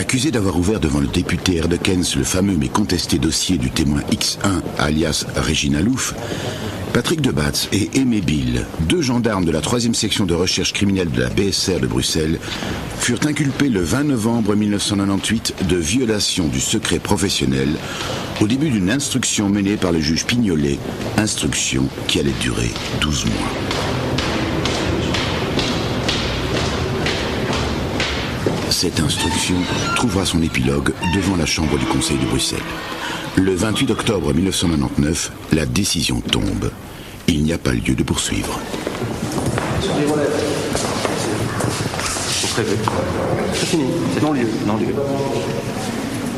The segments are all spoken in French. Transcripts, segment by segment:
Accusé d'avoir ouvert devant le député Erdekens le fameux mais contesté dossier du témoin X1 alias Régina Louf, Patrick Debatz et Aimé Bill, 2 gendarmes de la 3e section de recherche criminelle de la BSR de Bruxelles, furent inculpés le 20 novembre 1998 de violation du secret professionnel au début d'une instruction menée par le juge Pignolet, instruction qui allait durer 12 mois. Cette instruction trouvera son épilogue devant la chambre du Conseil de Bruxelles. Le 28 octobre 1999, la décision tombe. Il n'y a pas lieu de poursuivre. C'est fini, c'est non-lieu. Non-lieu.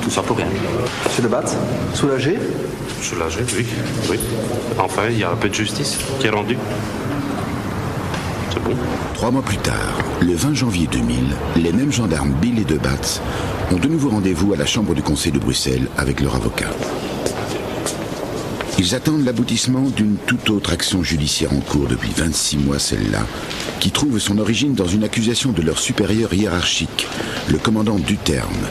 Tout ça pour rien. Monsieur Debatz, soulagé? Soulagé, oui. Enfin, il y a un peu de justice qui est rendue. C'est bon. 3 mois plus tard, le 20 janvier 2000, les mêmes gendarmes Bill et Debatz ont de nouveau rendez-vous à la chambre du Conseil de Bruxelles avec leur avocat. Ils attendent l'aboutissement d'une toute autre action judiciaire en cours depuis 26 mois, celle-là, qui trouve son origine dans une accusation de leur supérieur hiérarchique, le commandant Duterme.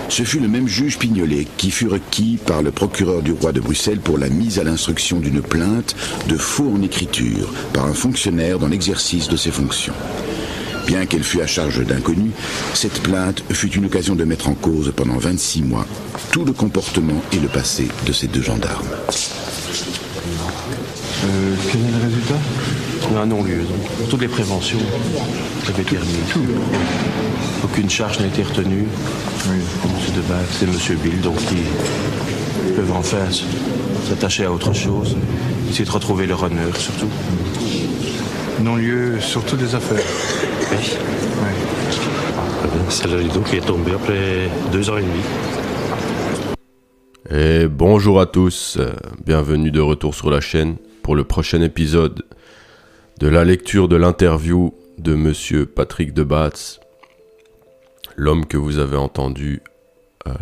Ce fut le même juge Pignolet qui fut requis par le procureur du roi de Bruxelles pour la mise à l'instruction d'une plainte de faux en écriture par un fonctionnaire dans l'exercice de ses fonctions. Bien qu'elle fût à charge d'inconnu, cette plainte fut une occasion de mettre en cause pendant 26 mois tout le comportement et le passé de ces 2 gendarmes. Quel est le résultat? Un non-lieu, donc. Toutes les préventions avaient terminé. Aucune charge n'a été retenue. Oui. M. Debatz et M. Bill, donc ils peuvent enfin s'attacher à autre chose, essayer de retrouver leur honneur, surtout. Non-lieu sur toutes les affaires. Oui. Oui. C'est le rideau qui est tombé après 2 ans et demi. Et bonjour à tous, bienvenue de retour sur la chaîne pour le prochain épisode de la lecture de l'interview de Monsieur Patrick Debatz, l'homme que vous avez entendu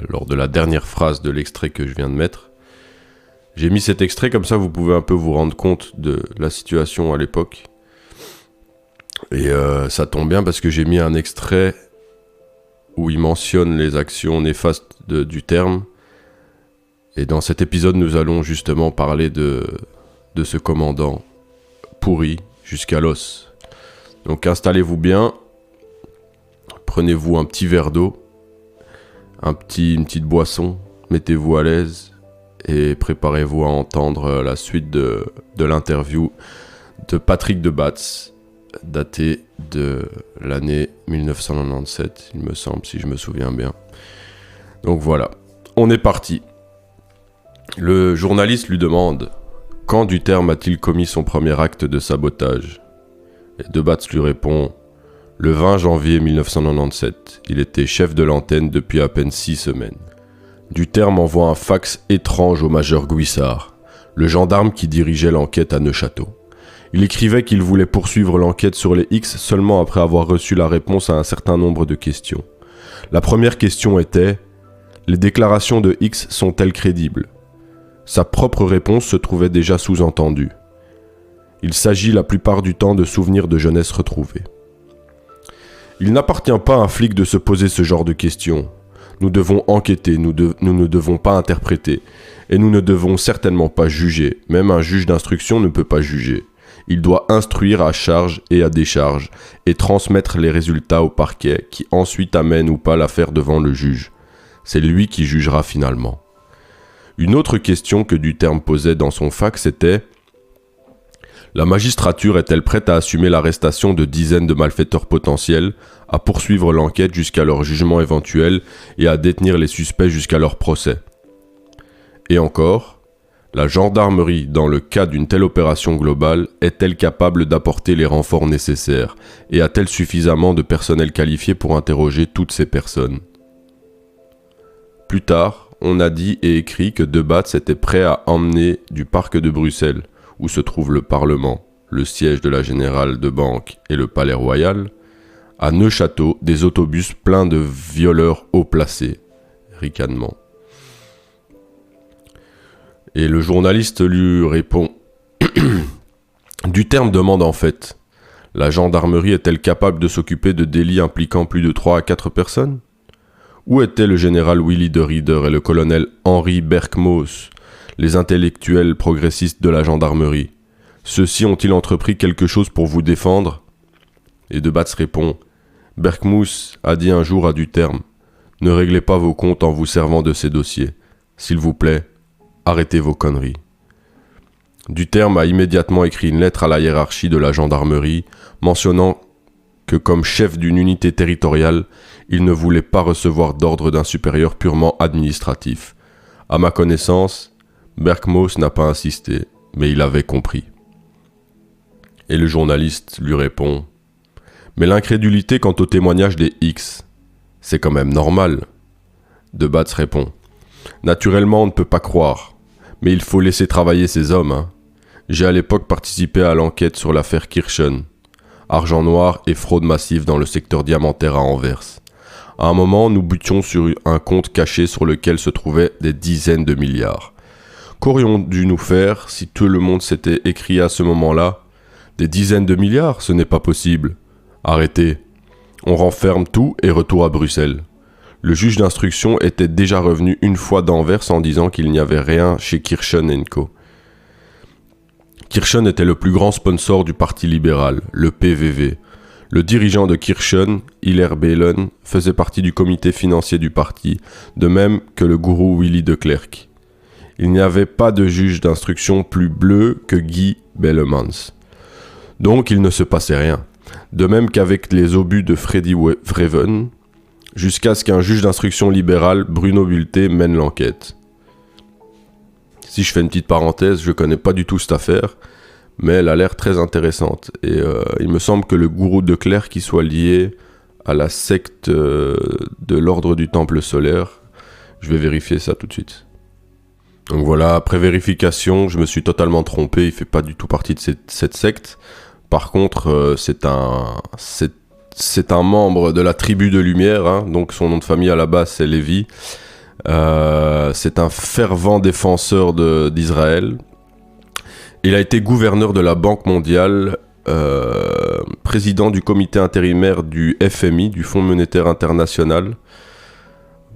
lors de la dernière phrase de l'extrait que je viens de mettre. J'ai mis cet extrait comme ça vous pouvez un peu vous rendre compte de la situation à l'époque. Et ça tombe bien parce que j'ai mis un extrait où il mentionne les actions néfastes du terme. Et dans cet épisode, nous allons justement parler de ce commandant pourri jusqu'à l'os. Donc installez-vous bien, prenez-vous un petit verre d'eau, une petite boisson, mettez-vous à l'aise et préparez-vous à entendre la suite de l'interview de Patrick Debatz, daté de l'année 1997, il me semble, si je me souviens bien. Donc voilà, on est parti. Le journaliste lui demande « Quand Duterme a-t-il commis son premier acte de sabotage ?» Et Debatz lui répond « Le 20 janvier 1997, il était chef de l'antenne depuis à peine 6 semaines. » Duterme envoie un fax étrange au major Guissard, le gendarme qui dirigeait l'enquête à Neufchâteau. Il écrivait qu'il voulait poursuivre l'enquête sur les X seulement après avoir reçu la réponse à un certain nombre de questions. La première question était « Les déclarations de X sont-elles crédibles ?» Sa propre réponse se trouvait déjà sous-entendue. Il s'agit la plupart du temps de souvenirs de jeunesse retrouvés. Il n'appartient pas à un flic de se poser ce genre de questions. Nous devons enquêter, nous ne devons pas interpréter, et nous ne devons certainement pas juger. Même un juge d'instruction ne peut pas juger. Il doit instruire à charge et à décharge, et transmettre les résultats au parquet, qui ensuite amène ou pas l'affaire devant le juge. C'est lui qui jugera finalement. Une autre question que Duterme posait dans son fax était « La magistrature est-elle prête à assumer l'arrestation de dizaines de malfaiteurs potentiels, à poursuivre l'enquête jusqu'à leur jugement éventuel et à détenir les suspects jusqu'à leur procès ?» Et encore, la gendarmerie, dans le cas d'une telle opération globale, est-elle capable d'apporter les renforts nécessaires et a-t-elle suffisamment de personnel qualifié pour interroger toutes ces personnes ? Plus tard, on a dit et écrit que Debatz était prêt à emmener du parc de Bruxelles, où se trouve le Parlement, le siège de la Générale de Banque et le Palais Royal, à Neufchâteau des autobus pleins de violeurs haut placés, ricanement. Et le journaliste lui répond « Duterme demande en fait, La gendarmerie est-elle capable de s'occuper de délits impliquant plus de 3 à 4 personnes? Où étaient le général Willy de Rieder et le colonel Henri Berkmoos, les intellectuels progressistes de la gendarmerie? Ceux-ci ont-ils entrepris quelque chose pour vous défendre? Et de Batz répond: Berkmoos a dit un jour à Duterme: ne réglez pas vos comptes en vous servant de ces dossiers. S'il vous plaît, arrêtez vos conneries. Duterme a immédiatement écrit une lettre à la hiérarchie de la gendarmerie mentionnant que comme chef d'une unité territoriale, il ne voulait pas recevoir d'ordre d'un supérieur purement administratif. À ma connaissance, Berkmoos n'a pas insisté, mais il avait compris. Et le journaliste lui répond: mais l'incrédulité quant au témoignage des X, c'est quand même normal. De Batz répond: naturellement, on ne peut pas croire, mais il faut laisser travailler ces hommes. Hein. J'ai à l'époque participé à l'enquête sur l'affaire Kirchen, argent noir et fraude massive dans le secteur diamantaire à Anvers. À un moment, nous butions sur un compte caché sur lequel se trouvaient des dizaines de milliards. Qu'aurions dû nous faire si tout le monde s'était écrié à ce moment-là: des dizaines de milliards, ce n'est pas possible. Arrêtez. On renferme tout et retour à Bruxelles. Le juge d'instruction était déjà revenu une fois d'Anvers en disant qu'il n'y avait rien chez Kirchen & Co. Kirchen était le plus grand sponsor du Parti libéral, le PVV. Le dirigeant de Kirchen, Hilaire Belen, faisait partie du comité financier du parti, de même que le gourou Willy de Klerk. Il n'y avait pas de juge d'instruction plus bleu que Guy Bellemans. Donc il ne se passait rien. De même qu'avec les obus de Freddy Vreven, jusqu'à ce qu'un juge d'instruction libéral, Bruno Bulté, mène l'enquête. Si je fais une petite parenthèse, je connais pas du tout cette affaire, mais elle a l'air très intéressante. Et il me semble que le gourou de Clerc qui soit lié à la secte de l'ordre du Temple solaire. Je vais vérifier ça tout de suite. Donc voilà, après vérification, je me suis totalement trompé, il fait pas du tout partie de cette secte. Par contre, c'est un membre de la tribu de lumière, hein, donc son nom de famille à la base c'est Lévi. C'est un fervent défenseur d'Israël. Il a été gouverneur de la Banque mondiale, président du comité intérimaire du FMI, du Fonds monétaire international.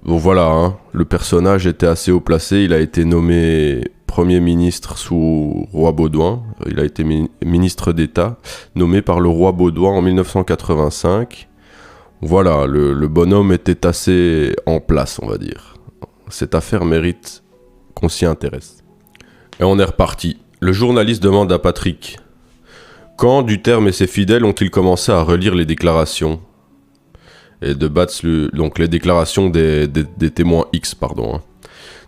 Bon voilà, hein, le personnage était assez haut placé, il a été nommé Premier ministre sous roi Baudouin, il a été ministre d'État, nommé par le roi Baudouin en 1985. Voilà, le bonhomme était assez en place, on va dire. Cette affaire mérite qu'on s'y intéresse. Et on est reparti. Le journaliste demande à Patrick: quand Duterme et ses fidèles ont-ils commencé à relire les déclarations? Et De Batz donc les déclarations des témoins X, pardon. Hein.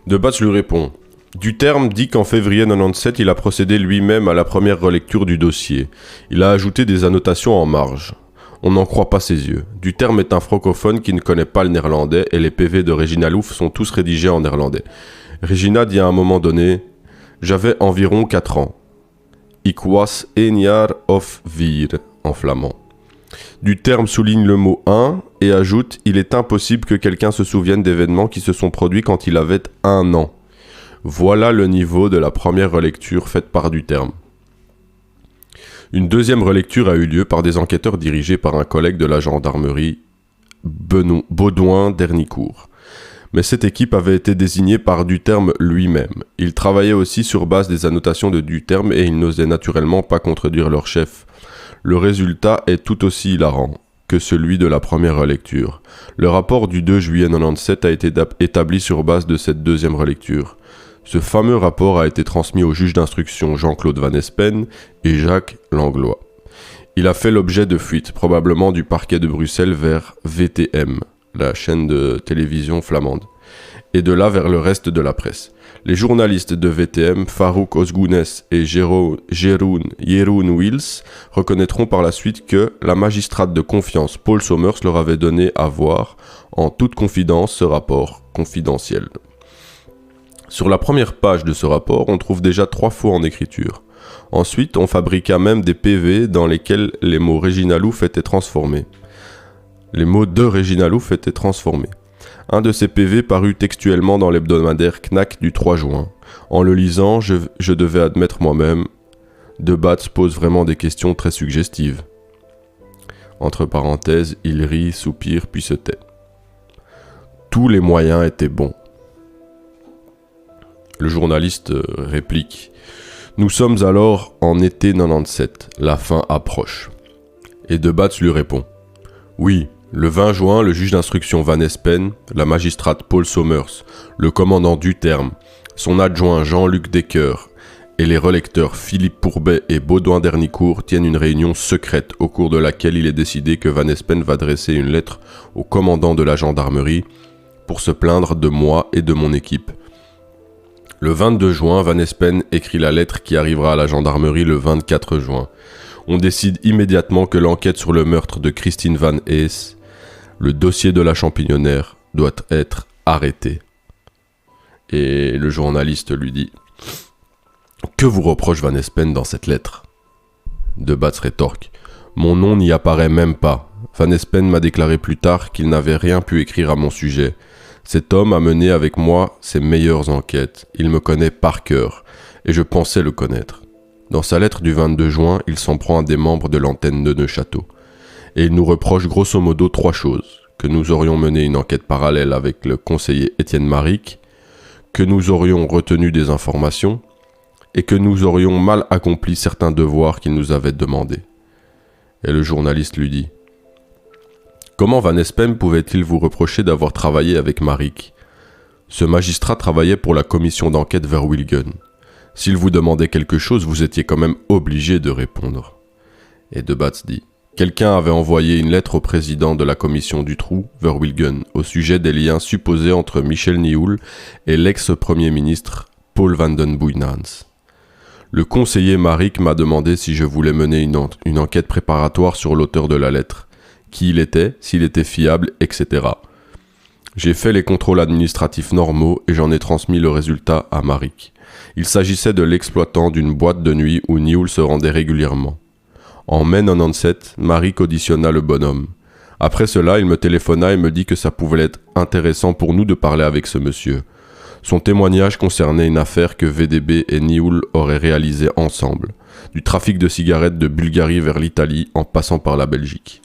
De Batz lui répond: Duterme dit qu'en février 97, il a procédé lui-même à la première relecture du dossier. Il a ajouté des annotations en marge. On n'en croit pas ses yeux. Duterme est un francophone qui ne connaît pas le néerlandais et les PV de Regina Louf sont tous rédigés en néerlandais. Regina dit à un moment donné: j'avais environ 4 ans. Ik was 1 jaar of 4 en flamand. Duterme souligne le mot 1 et ajoute: il est impossible que quelqu'un se souvienne d'événements qui se sont produits quand il avait 1 an. Voilà le niveau de la première relecture faite par Duterme. Une deuxième relecture a eu lieu par des enquêteurs dirigés par un collègue de la gendarmerie, Baudouin d'Hernicourt. Mais cette équipe avait été désignée par Duterme lui-même. Il travaillait aussi sur base des annotations de Duterme et il n'osait naturellement pas contredire leur chef. Le résultat est tout aussi hilarant que celui de la première relecture. Le rapport du 2 juillet 97 a été établi sur base de cette deuxième relecture. Ce fameux rapport a été transmis au juge d'instruction Jean-Claude Van Espen et Jacques Langlois. Il a fait l'objet de fuites, probablement du parquet de Bruxelles vers VTM, la chaîne de télévision flamande, et de là vers le reste de la presse. Les journalistes de VTM, Farouk Ozgounes et Jeroen Wils, reconnaîtront par la suite que la magistrate de confiance Paul Sommers leur avait donné à voir, en toute confidence, ce rapport confidentiel. Sur la première page de ce rapport, on trouve déjà 3 faux en écriture. Ensuite, on fabriqua même des PV dans lesquels les mots Regina Louf étaient transformés. Les mots de Regina Louf étaient transformés. Un de ces PV parut textuellement dans l'hebdomadaire Knack du 3 juin. En le lisant, je devais admettre moi-même, De Batz pose vraiment des questions très suggestives. Entre parenthèses, il rit, soupire, puis se tait. Tous les moyens étaient bons. Le journaliste réplique. Nous sommes alors en été 97, la fin approche. Et De Batz lui répond. Oui, le 20 juin, le juge d'instruction Van Espen, la magistrate Paul Somers, le commandant Duterme, son adjoint Jean-Luc Decker et les relecteurs Philippe Pourbet et Baudouin d'Hernicourt tiennent une réunion secrète au cours de laquelle il est décidé que Van Espen va dresser une lettre au commandant de la gendarmerie pour se plaindre de moi et de mon équipe. Le 22 juin, Van Espen écrit la lettre qui arrivera à la gendarmerie le 24 juin. On décide immédiatement que l'enquête sur le meurtre de Christine Van Hees, le dossier de la champignonnaire, doit être arrêté. Et le journaliste lui dit « Que vous reproche Van Espen dans cette lettre ?» De Batz rétorque « Mon nom n'y apparaît même pas. Van Espen m'a déclaré plus tard qu'il n'avait rien pu écrire à mon sujet. Cet homme a mené avec moi ses meilleures enquêtes. Il me connaît par cœur, et je pensais le connaître. » Dans sa lettre du 22 juin, il s'en prend à des membres de l'antenne de Neufchâteau. Et il nous reproche grosso modo 3 choses. Que nous aurions mené une enquête parallèle avec le conseiller Étienne Maric, que nous aurions retenu des informations, et que nous aurions mal accompli certains devoirs qu'il nous avait demandés. Et le journaliste lui dit « Comment Van Espen pouvait-il vous reprocher d'avoir travaillé avec Maric ? Ce magistrat travaillait pour la commission d'enquête Verwilgen. S'il vous demandait quelque chose, vous étiez quand même obligé de répondre. » Et De Batz dit « Quelqu'un avait envoyé une lettre au président de la commission du Trou, Verwilgen, au sujet des liens supposés entre Michel Nioul et l'ex-premier ministre Paul van den Boeynants. Le conseiller Maric m'a demandé si je voulais mener une enquête préparatoire sur l'auteur de la lettre, qui il était, s'il était fiable, etc. J'ai fait les contrôles administratifs normaux et j'en ai transmis le résultat à Maric. Il s'agissait de l'exploitant d'une boîte de nuit où Nioul se rendait régulièrement. En mai 97, Maric auditionna le bonhomme. Après cela, il me téléphona et me dit que ça pouvait être intéressant pour nous de parler avec ce monsieur. Son témoignage concernait une affaire que VDB et Nioul auraient réalisée ensemble, du trafic de cigarettes de Bulgarie vers l'Italie en passant par la Belgique.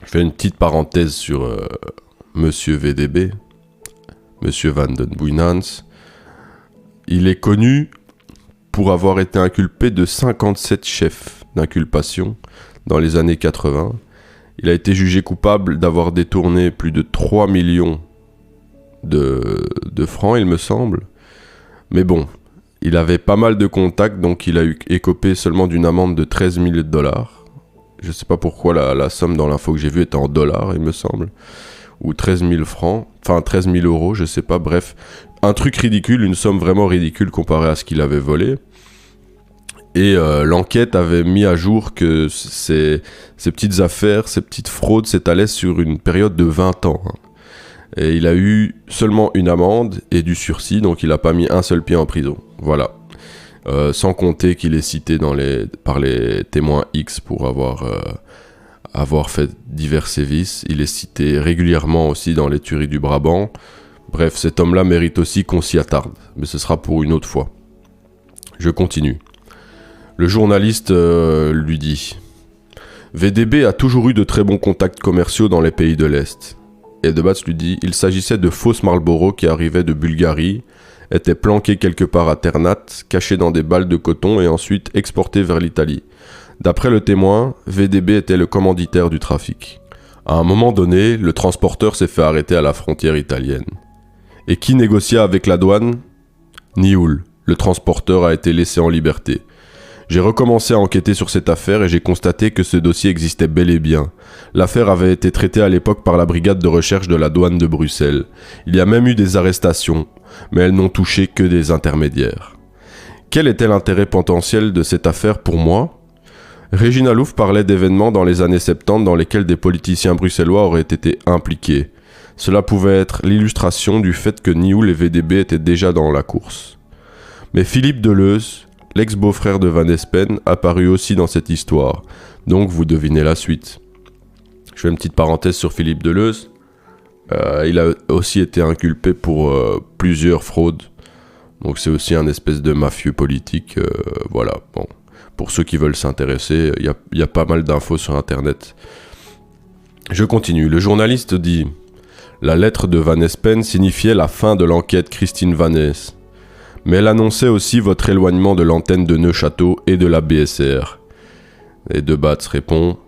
Je fais une petite parenthèse sur monsieur VDB, monsieur Van den Boeynants. Il est connu pour avoir été inculpé de 57 chefs d'inculpation dans les années 80. Il a été jugé coupable d'avoir détourné plus de 3 millions de francs, il me semble. Mais bon, il avait pas mal de contacts, donc il a écopé seulement d'une amende de 13 000 $. Je sais pas pourquoi la somme dans l'info que j'ai vue était en dollars, il me semble. Ou 13 000 francs, enfin 13 000 euros, je sais pas, bref. Un truc ridicule, une somme vraiment ridicule comparée à ce qu'il avait volé. Et l'enquête avait mis à jour que ces petites affaires, ces petites fraudes s'étalaient sur une période de 20 ans. Et il a eu seulement une amende et du sursis, donc il n'a pas mis un seul pied en prison. Voilà. Sans compter qu'il est cité par les témoins X pour avoir fait divers sévices. Il est cité régulièrement aussi dans les tueries du Brabant. Bref, cet homme-là mérite aussi qu'on s'y attarde, mais ce sera pour une autre fois. Je continue. Le journaliste lui dit « VDB a toujours eu de très bons contacts commerciaux dans les pays de l'Est. » Et De Batz lui dit « Il s'agissait de fausses Marlboro qui arrivaient de Bulgarie, étaient planquées quelque part à Ternat, cachées dans des balles de coton et ensuite exportées vers l'Italie. D'après le témoin, VDB était le commanditaire du trafic. À un moment donné, le transporteur s'est fait arrêter à la frontière italienne. Et qui négocia avec la douane ? Nioul. Le transporteur a été laissé en liberté. J'ai recommencé à enquêter sur cette affaire et j'ai constaté que ce dossier existait bel et bien. L'affaire avait été traitée à l'époque par la brigade de recherche de la douane de Bruxelles. Il y a même eu des arrestations, mais elles n'ont touché que des intermédiaires. Quel était l'intérêt potentiel de cette affaire pour moi ? Régina Louf parlait d'événements dans les années 70 dans lesquels des politiciens bruxellois auraient été impliqués. Cela pouvait être l'illustration du fait que Nioul et VDB étaient déjà dans la course. Mais Philippe Deleuze, l'ex-beau-frère de Van Espen, apparut aussi dans cette histoire, donc vous devinez la suite. Je fais une petite parenthèse sur Philippe Deleuze. Il a aussi été inculpé pour plusieurs fraudes, donc c'est aussi un espèce de mafieux politique, voilà, bon. Pour ceux qui veulent s'intéresser, il y a pas mal d'infos sur internet. Je continue. Le journaliste dit: la lettre de Van Espen signifiait la fin de l'enquête Christine Vannès. Mais elle annonçait aussi votre éloignement de l'antenne de Neuchâteau et de la BSR. Et De Batz répond: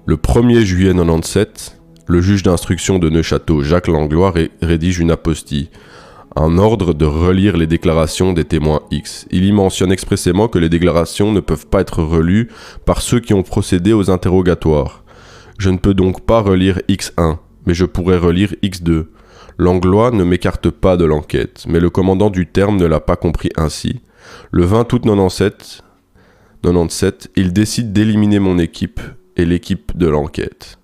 le 1er juillet 97, le juge d'instruction de Neuchâteau, Jacques Langlois, rédige une apostille, un ordre de relire les déclarations des témoins X. Il y mentionne expressément que les déclarations ne peuvent pas être relues par ceux qui ont procédé aux interrogatoires. Je ne peux donc pas relire X1, mais je pourrais relire X2. Langlois ne m'écarte pas de l'enquête, mais le commandant du terme ne l'a pas compris ainsi. Le 20 août 97, il décide d'éliminer mon équipe et l'équipe de l'enquête.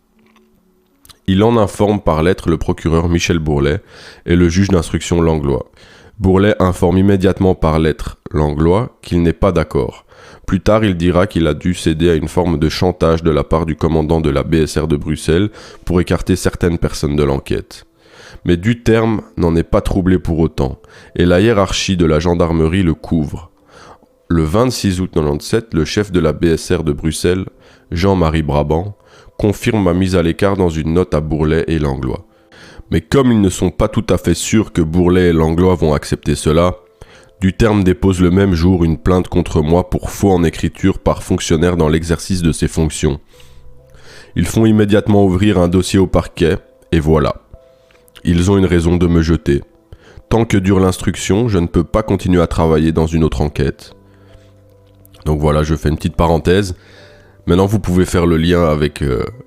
Il en informe par lettre le procureur Michel Bourlet et le juge d'instruction Langlois. Bourlet informe immédiatement par lettre Langlois qu'il n'est pas d'accord. Plus tard, il dira qu'il a dû céder à une forme de chantage de la part du commandant de la BSR de Bruxelles pour écarter certaines personnes de l'enquête. Mais Duterme n'en est pas troublé pour autant, et la hiérarchie de la gendarmerie le couvre. Le 26 août 97, le chef de la BSR de Bruxelles, Jean-Marie Brabant, confirme ma mise à l'écart dans une note à Bourlet et Langlois. Mais comme ils ne sont pas tout à fait sûrs que Bourlet et Langlois vont accepter cela, Duterme dépose le même jour une plainte contre moi pour faux en écriture par fonctionnaire dans l'exercice de ses fonctions. Ils font immédiatement ouvrir un dossier au parquet, et voilà. Ils ont une raison de me jeter. Tant que dure l'instruction, je ne peux pas continuer à travailler dans une autre enquête. Donc voilà, je fais une petite parenthèse. Maintenant, vous pouvez faire le lien avec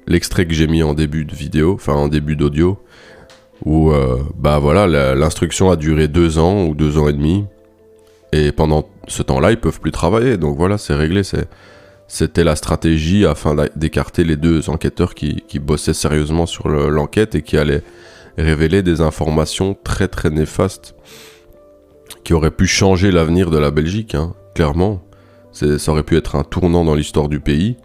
l'extrait que j'ai mis en début de vidéo, enfin en début d'audio, où l'instruction a duré 2 ans ou 2 ans et demi, et pendant ce temps-là, ils peuvent plus travailler. Donc voilà, c'est réglé. C'était la stratégie afin d'écarter les 2 enquêteurs qui bossaient sérieusement sur l'enquête et qui allaient révéler des informations très très néfastes qui auraient pu changer l'avenir de la Belgique, hein, clairement. Ça aurait pu être un tournant dans l'histoire du pays.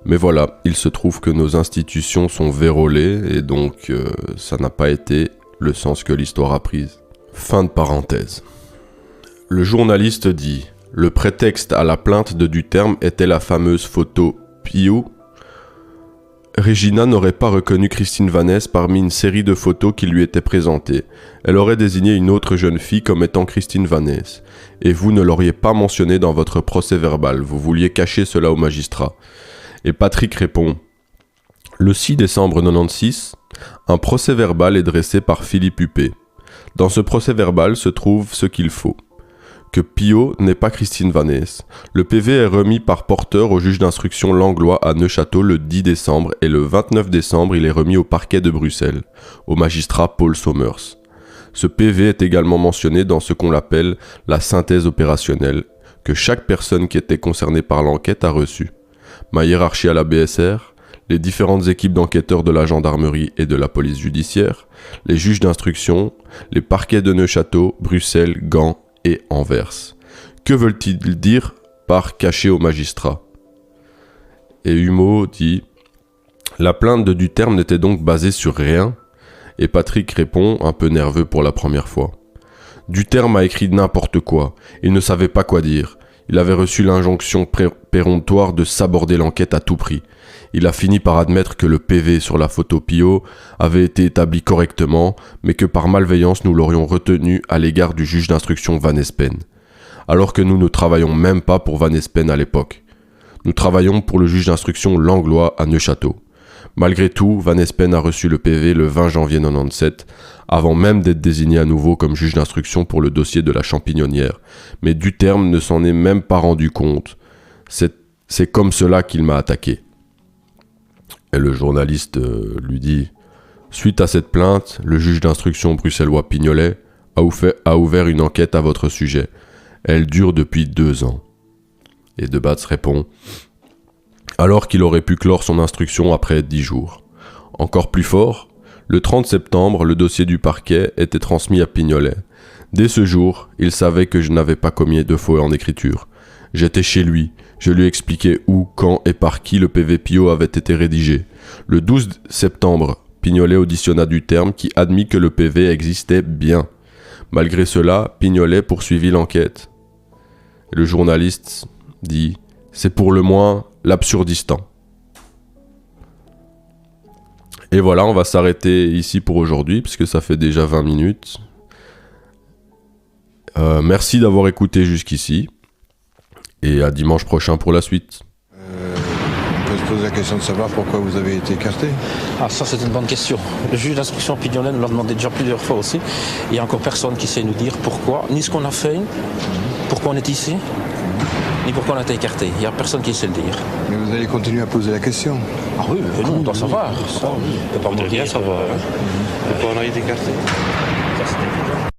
Mais voilà, il se trouve que nos institutions sont vérolées et donc ça n'a pas été le sens que l'histoire a prise. Fin de parenthèse. Le journaliste dit: le prétexte à la plainte de Duterme était la fameuse photo Pio. Regina n'aurait pas reconnu Christine Vannès parmi une série de photos qui lui étaient présentées. Elle aurait désigné une autre jeune fille comme étant Christine Vannès. Et vous ne l'auriez pas mentionné dans votre procès verbal. Vous vouliez cacher cela au magistrat. Et Patrick répond: le 6 décembre 96, un procès verbal est dressé par Philippe Huppé. Dans ce procès verbal se trouve ce qu'il faut. Que Pio n'est pas Christine Vannès. Le PV est remis par porteur au juge d'instruction Langlois à Neuchâteau le 10 décembre et le 29 décembre il est remis au parquet de Bruxelles, au magistrat Paul Sommers. Ce PV est également mentionné dans ce qu'on appelle la synthèse opérationnelle, que chaque personne qui était concernée par l'enquête a reçue. Ma hiérarchie à la BSR, les différentes équipes d'enquêteurs de la gendarmerie et de la police judiciaire, les juges d'instruction, les parquets de Neuchâteau, Bruxelles, Gand et Anvers. Que veulent-ils dire par caché au magistrat? Et Humeau dit: la plainte de Duterme n'était donc basée sur rien? Et Patrick répond, un peu nerveux pour la première fois: Duterme a écrit n'importe quoi, il ne savait pas quoi dire. Il avait reçu l'injonction péremptoire de s'aborder l'enquête à tout prix. Il a fini par admettre que le PV sur la photo Pio avait été établi correctement, mais que par malveillance nous l'aurions retenu à l'égard du juge d'instruction Van Espen. Alors que nous ne travaillons même pas pour Van Espen à l'époque. Nous travaillons pour le juge d'instruction Langlois à Neuchâteau. Malgré tout, Van Espen a reçu le PV le 20 janvier 97, avant même d'être désigné à nouveau comme juge d'instruction pour le dossier de la Champignonnière. Mais Duterme ne s'en est même pas rendu compte. C'est comme cela qu'il m'a attaqué. Et le journaliste lui dit: suite à cette plainte, le juge d'instruction bruxellois Pignolet a ouvert une enquête à votre sujet. Elle dure depuis 2 ans. Et De Batz répond: alors qu'il aurait pu clore son instruction après 10 jours. Encore plus fort, le 30 septembre, le dossier du parquet était transmis à Pignolet. Dès ce jour, il savait que je n'avais pas commis de faux en écriture. J'étais chez lui, je lui expliquais où, quand et par qui le PV Pio avait été rédigé. Le 12 septembre, Pignolet auditionna Duterme qui admit que le PV existait bien. Malgré cela, Pignolet poursuivit l'enquête. Et le journaliste dit « C'est pour le moins l'Absurdistan ». Et voilà, on va s'arrêter ici pour aujourd'hui, puisque ça fait déjà 20 minutes. Merci d'avoir écouté jusqu'ici. Et à dimanche prochain pour la suite. On peut se poser la question de savoir pourquoi vous avez été écarté. Ah, ça c'est une bonne question. Le juge d'instruction Pignonnet nous l'a demandé déjà plusieurs fois aussi. Il n'y a encore personne qui sait nous dire pourquoi, ni ce qu'on a fait, pourquoi on est ici, ni pourquoi on a été écarté. Il n'y a personne qui sait le dire. Mais vous allez continuer à poser la question. Ah oui, mais nous on doit savoir. Ça, on ne peut pas rien savoir. Pourquoi on a été écarté? Ça, c'est évident.